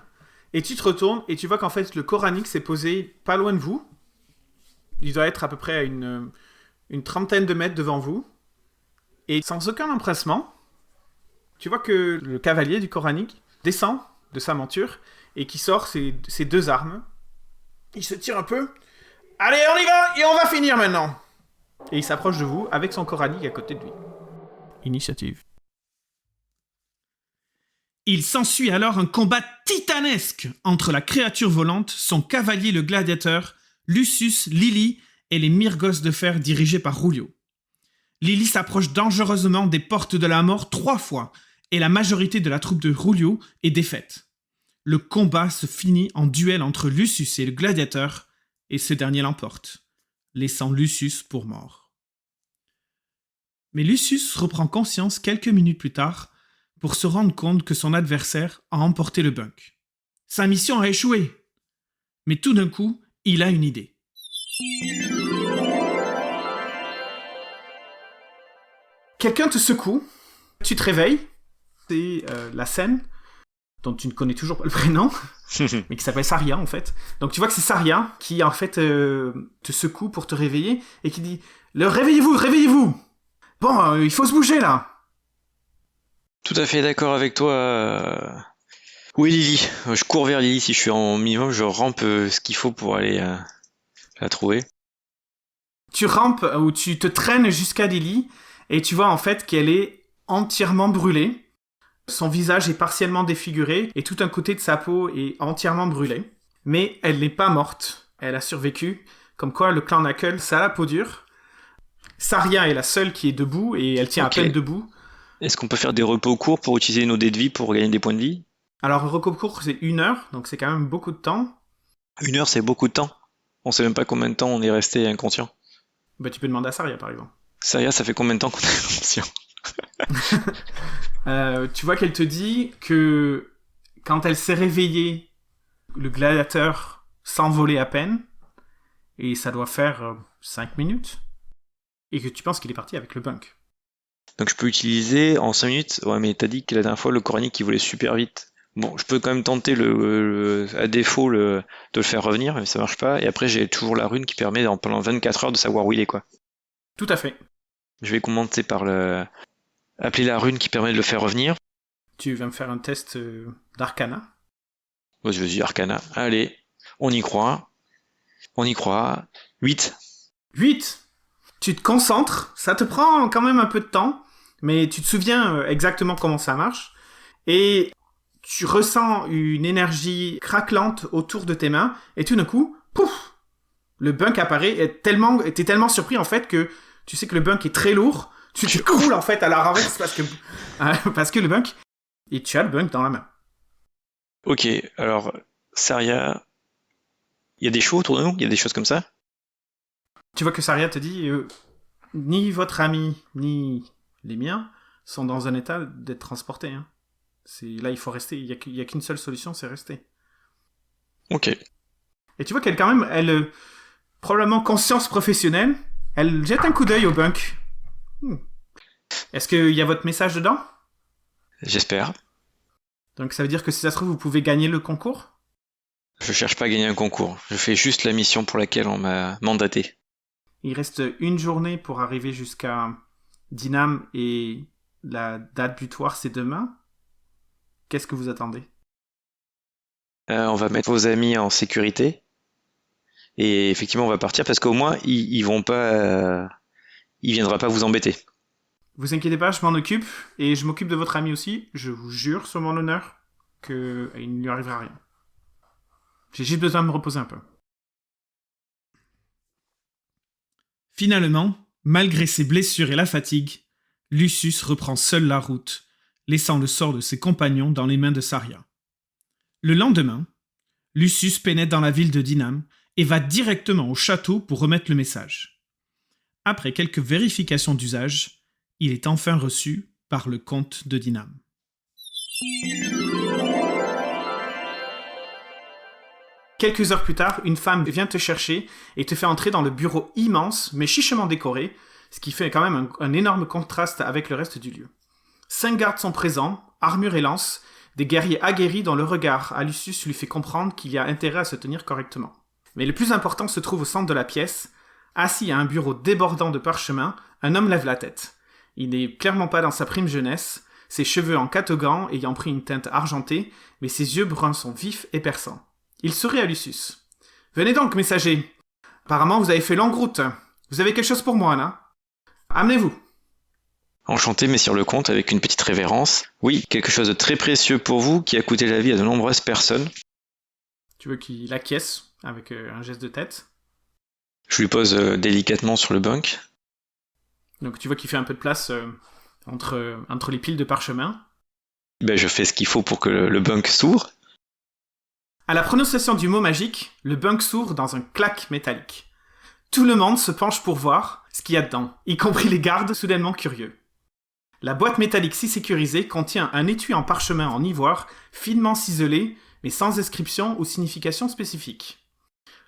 Et tu te retournes et tu vois qu'en fait le Koranig s'est posé pas loin de vous. Il doit être à peu près à une trentaine de mètres devant vous. Et sans aucun empressement, tu vois que le cavalier du Koranig descend de sa monture et qui sort ses 2 armes. Il se tire un peu. « Allez, on y va et on va finir maintenant !» Et il s'approche de vous avec son Koranig à côté de lui. Initiative. Il s'ensuit alors un combat titanesque entre la créature volante, son cavalier le gladiateur, Lucius, Lily et les Myrgos de fer dirigés par Rulio. Lily s'approche dangereusement des portes de la mort 3 fois et la majorité de la troupe de Rulio est défaite. Le combat se finit en duel entre Lucius et le gladiateur et ce dernier l'emporte, laissant Lucius pour mort. Mais Lucius reprend conscience quelques minutes plus tard pour se rendre compte que son adversaire a emporté le bunk. Sa mission a échoué. Mais tout d'un coup, il a une idée. Quelqu'un te secoue, tu te réveilles, c'est la scène dont tu ne connais toujours pas le prénom, mais qui s'appelle Saria en fait. Donc tu vois que c'est Saria qui en fait te secoue pour te réveiller et qui dit « Réveillez-vous ! Bon, il faut se bouger là !» Tout à fait d'accord avec toi. Oui, Lily. Je cours vers Lily si je suis en minimum, je rampe ce qu'il faut pour aller la trouver. Tu rampes ou tu te traînes jusqu'à Lily et tu vois en fait qu'elle est entièrement brûlée. Son visage est partiellement défiguré et tout un côté de sa peau est entièrement brûlé. Mais elle n'est pas morte. Elle a survécu. Comme quoi, le clan Knuckle, ça a la peau dure. Saria est la seule qui est debout et elle tient à peine debout. Est-ce qu'on peut faire des repos courts pour utiliser nos dés de vie pour gagner des points de vie? Alors, le repos court, c'est 1 heure, donc c'est quand même beaucoup de temps. 1 heure, c'est beaucoup de temps. On sait même pas combien de temps on est resté inconscient. Bah, tu peux demander à Saria, par exemple. Saria, ça fait combien de temps qu'on est inconscient? Tu vois qu'elle te dit que quand elle s'est réveillée, le gladiateur s'envolait à peine, et ça doit faire 5 minutes, et que tu penses qu'il est parti avec le bunk. Donc je peux utiliser en 5 minutes. Ouais, mais t'as dit que la dernière fois, le coranique, il volait super vite. Bon, je peux quand même tenter à défaut de le faire revenir, mais ça marche pas. Et après, j'ai toujours la rune qui permet pendant 24 heures de savoir où il est, quoi. Tout à fait. Je vais commencer par appeler la rune qui permet de le faire revenir. Tu vas me faire un test d'arcana. Vas-y, arcana. Allez, on y croit. On y croit. 8. 8. Tu te concentres, ça te prend quand même un peu de temps, mais tu te souviens exactement comment ça marche, et tu ressens une énergie craquelante autour de tes mains, et tout d'un coup, pouf, le bunk apparaît, et t'es tellement surpris en fait que tu sais que le bunk est très lourd, tu te croules en fait à la renverse parce que le bunk, et tu as le bunk dans la main. Ok, alors, Saria, il y a des chevaux autour de nous? Il y a des choses comme ça? Tu vois que Saria te dit ni votre ami, ni les miens sont dans un état d'être transportés. Hein. Là, il faut rester. Il y a qu'une seule solution, c'est rester. Ok. Et tu vois qu'elle, quand même, probablement conscience professionnelle, elle jette un coup d'œil au bunk. Est-ce qu'il y a votre message dedans? J'espère. Donc ça veut dire que si ça se trouve, vous pouvez gagner le concours? Je cherche pas à gagner un concours. Je fais juste la mission pour laquelle on m'a mandaté. Il reste 1 journée pour arriver jusqu'à Dinam et la date butoir, c'est demain. Qu'est-ce que vous attendez? On va mettre vos amis en sécurité. Et effectivement, on va partir parce qu'au moins, ils vont pas... il viendra pas vous embêter. Vous inquiétez pas, je m'en occupe. Et je m'occupe de votre ami aussi. Je vous jure sur mon honneur qu'il ne lui arrivera rien. J'ai juste besoin de me reposer un peu. Finalement, malgré ses blessures et la fatigue, Lucius reprend seul la route, laissant le sort de ses compagnons dans les mains de Saria. Le lendemain, Lucius pénètre dans la ville de Dinam et va directement au château pour remettre le message. Après quelques vérifications d'usage, il est enfin reçu par le comte de Dinam. Quelques heures plus tard, une femme vient te chercher et te fait entrer dans le bureau immense, mais chichement décoré, ce qui fait quand même un énorme contraste avec le reste du lieu. 5 gardes sont présents, armure et lance, des guerriers aguerris dont le regard à Lucius lui fait comprendre qu'il y a intérêt à se tenir correctement. Mais le plus important se trouve au centre de la pièce. Assis à un bureau débordant de parchemins, un homme lève la tête. Il n'est clairement pas dans sa prime jeunesse, ses cheveux en catogan ayant pris une teinte argentée, mais ses yeux bruns sont vifs et perçants. Il sourit à Lucius. « Venez donc, messager. Apparemment, vous avez fait longue route. Vous avez quelque chose pour moi, là? Amenez-vous. » Enchanté, messire le comte, avec une petite révérence. Oui, quelque chose de très précieux pour vous, qui a coûté la vie à de nombreuses personnes. Tu veux qu'il acquiesce avec un geste de tête? Je lui pose délicatement sur le bunk. Donc tu vois qu'il fait un peu de place entre les piles de parchemins. Ben, je fais ce qu'il faut pour que le bunk s'ouvre. À la prononciation du mot magique, le bunk s'ouvre dans un clac métallique. Tout le monde se penche pour voir ce qu'il y a dedans, y compris les gardes soudainement curieux. La boîte métallique si sécurisée contient un étui en parchemin en ivoire, finement ciselé, mais sans inscription ou signification spécifique.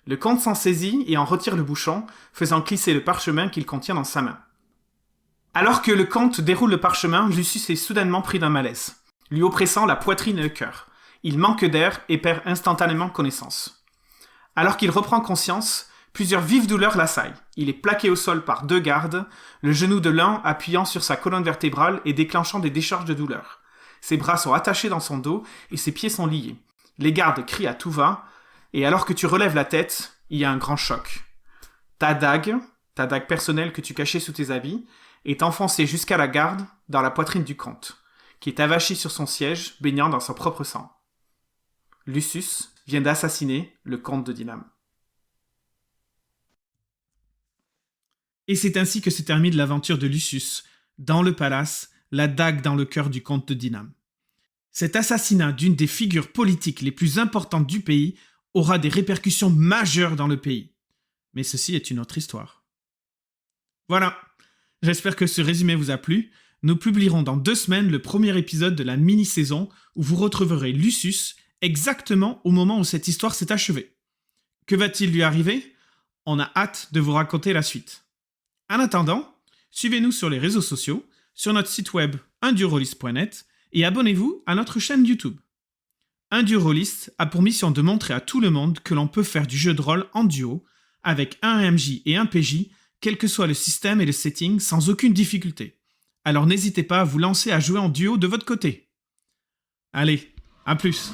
Le comte s'en saisit et en retire le bouchon, faisant glisser le parchemin qu'il contient dans sa main. Alors que le comte déroule le parchemin, Lucius est soudainement pris d'un malaise, lui oppressant la poitrine et le cœur. Il manque d'air et perd instantanément connaissance. Alors qu'il reprend conscience, plusieurs vives douleurs l'assaillent. Il est plaqué au sol par 2 gardes, le genou de l'un appuyant sur sa colonne vertébrale et déclenchant des décharges de douleur. Ses bras sont attachés dans son dos et ses pieds sont liés. Les gardes crient à tout va, et alors que tu relèves la tête, il y a un grand choc. Ta dague personnelle que tu cachais sous tes habits, est enfoncée jusqu'à la garde dans la poitrine du comte, qui est avachi sur son siège, baignant dans son propre sang. Lucius vient d'assassiner le comte de Dinam. Et c'est ainsi que se termine l'aventure de Lucius, dans le palace, la dague dans le cœur du comte de Dinam. Cet assassinat d'une des figures politiques les plus importantes du pays aura des répercussions majeures dans le pays. Mais ceci est une autre histoire. Voilà, j'espère que ce résumé vous a plu. Nous publierons dans 2 semaines le premier épisode de la mini-saison où vous retrouverez Lucius exactement au moment où cette histoire s'est achevée. Que va-t-il lui arriver ? On a hâte de vous raconter la suite. En attendant, suivez-nous sur les réseaux sociaux, sur notre site web undurollist.net et abonnez-vous à notre chaîne YouTube. Undurollist a pour mission de montrer à tout le monde que l'on peut faire du jeu de rôle en duo avec un MJ et un PJ, quel que soit le système et le setting, sans aucune difficulté. Alors n'hésitez pas à vous lancer à jouer en duo de votre côté. Allez, à plus.